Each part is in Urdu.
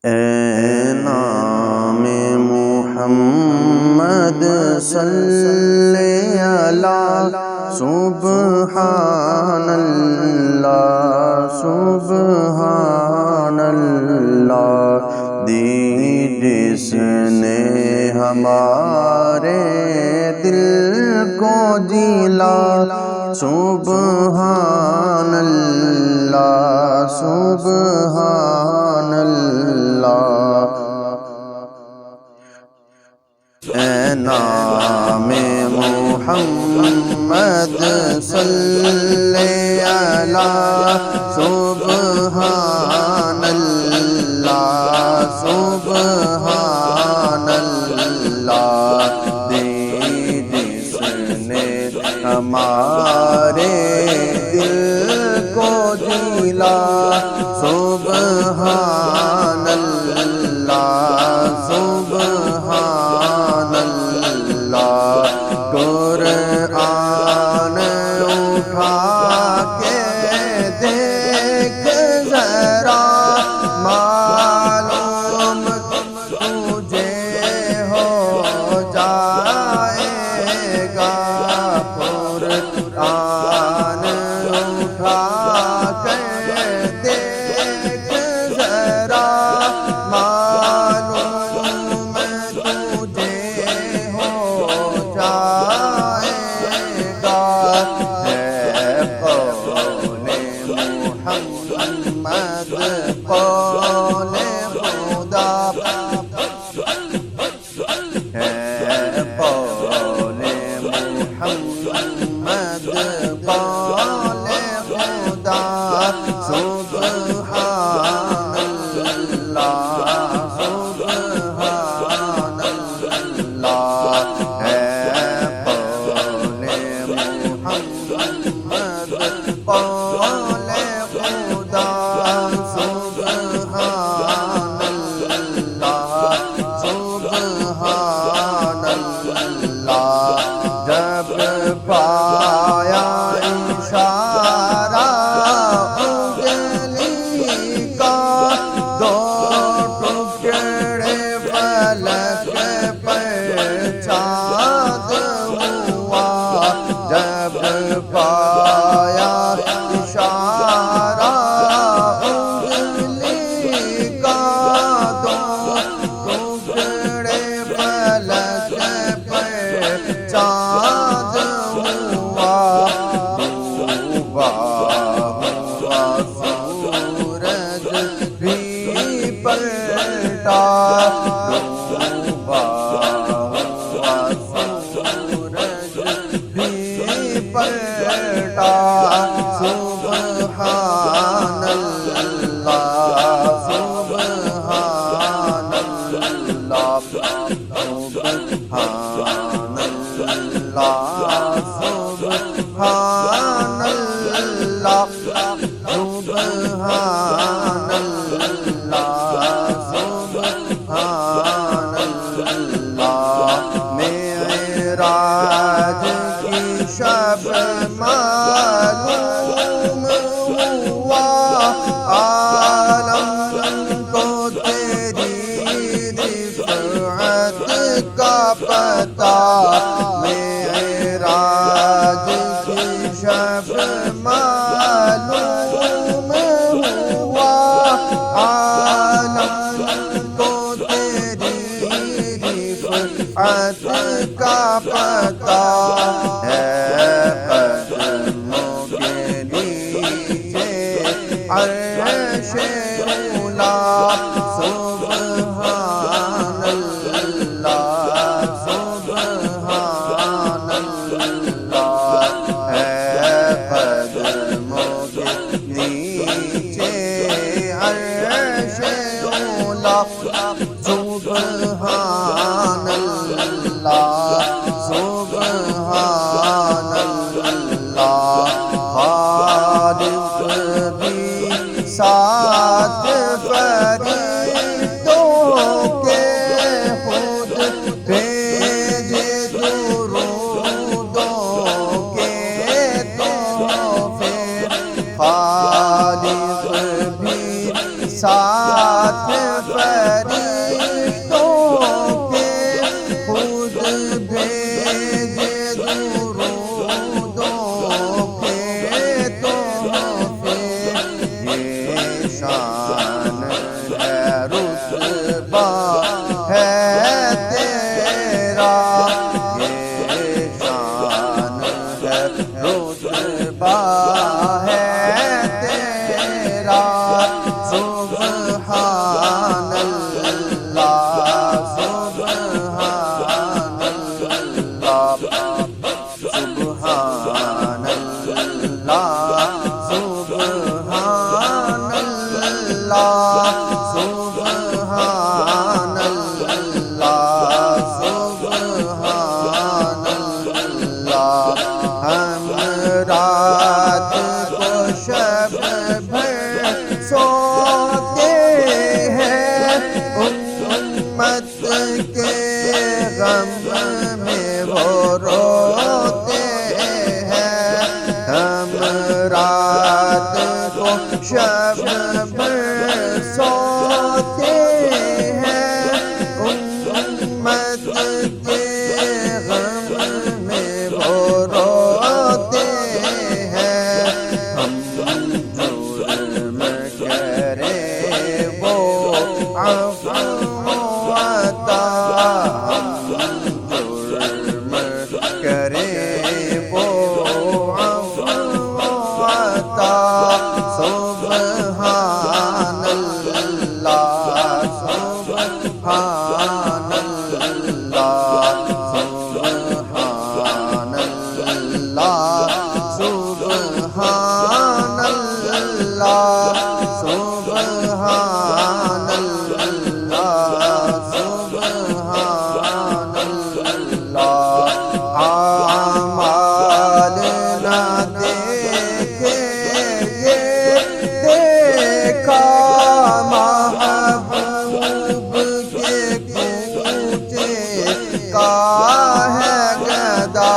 اے نام محمد صلی علی سبحان اللہ سبحان اللہ، دی جس نے ہمارے دل کو جلا، سبحان اللہ سبحان اللہ۔ اے نام محمد صلی علی سبحان اللہ سبحان اللہ، دی جس نے ہمارے دل کو جلا، سبحان اللہ سبحان اللہ۔ قرآن اٹھا کے دیکھ ذرا، معلوم تجھے ہو جائے گا۔ قرآن اٹھا کے دیکھ ذرا، معلوم تجھے ہو جائے گا۔ ہے قول محمد قول خدا، ہے قول محمد قول خدا، سبحان اللہ سبحان اللہ۔ ہے قول محمد قول خدا، سبحان اللہ سبحان اللہ۔ جب پایا اشارہ انگلی کا، دو ٹکڑے فلک پر چاند ہوا۔ جب پایا اشارہ انگلی کا، دو ٹکڑے فلک پر چاند ہوا۔ ڈوبا ہوا سورج بھی پلٹا، ڈوبا ہوا سورج بھی پلٹا، سبحان اللہ سبحان اللہ سبحان اللہ سبحان اللہ سبحان اللہ سبحان اللہ۔ معراج کی شب معلوم ہوا، عالم کو تیری رفعت کا پتہ۔ معراج کی شب معلوم ہوا، عالم کو تیری رفعت کا پتہ۔ ہے قدموں کے نیچے عرش اولا، سبحان اللہ سبحان اللہ۔ ہے قدموں کے نیچے عرش اولا، سبحان اللہ سبحان اللہ۔ خالق بھی ساتھ فرشتوں کے خود بھیجے درودوں کے تحفے، خالق بھی ساتھ رتبہ ہے تیرا، یہ شان ہے رتبہ ہے تیرا، سبحان اللہ سبحان اللہ سبحان اللہ سبحان اللہ سبحان اللہ سبحان اللہ۔ ہم رات کو شب بھر سوتے ہیں، امت کے غم میں وہ روتے ہیں، ہم رات کو شب بھر سوتے ہیں، امت کے غم میں وہ روتے ہیں، ہم جرم کریں وہ عفو عطا، ہم جرم کریں وہ عفو عطا، سبحان اللہ سبحان اللہ سبحان اللہ سبحان اللہ سبحان اللہ سبحان اللہ۔ اعمال نہ دیکھے یہ دیکھا محبوب کے کوچے کا ہے گدا،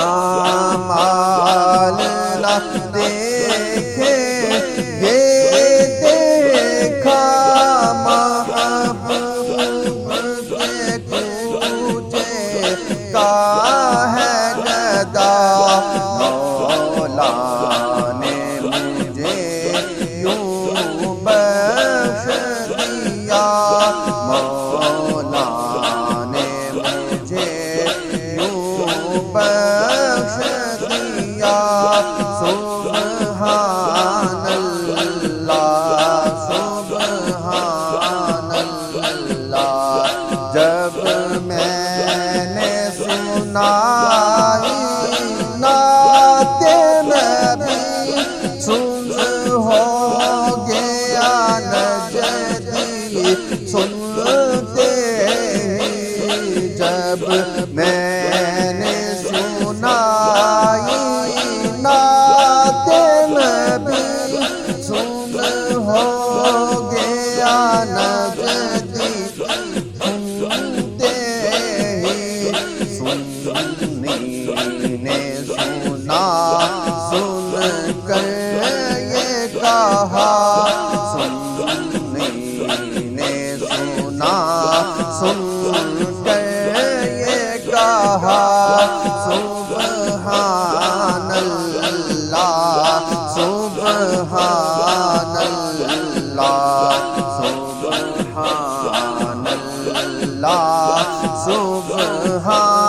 اعمال نہ دیکھے یہ دیکھا محبوب کے کوچے کا ہے گدا، مولا نے مجھے یوں بخش دیا، مولا نے مجھے یوں بخش دیا، سبحان اللہ سبحان اللہ۔ جب میں نے سنائی نعت نبی، سن ہو گیا نجدی سنتے ہی، جب میں نے سنائی نعت نبی، سن ہو گیا نجدی سنتے ہی، سنی نے سنا سن کر یہ کہا، سنی نے سنا سن کر یہ کہا، سبحان اللہ سبحان اللہ سبحان اللہ سبحان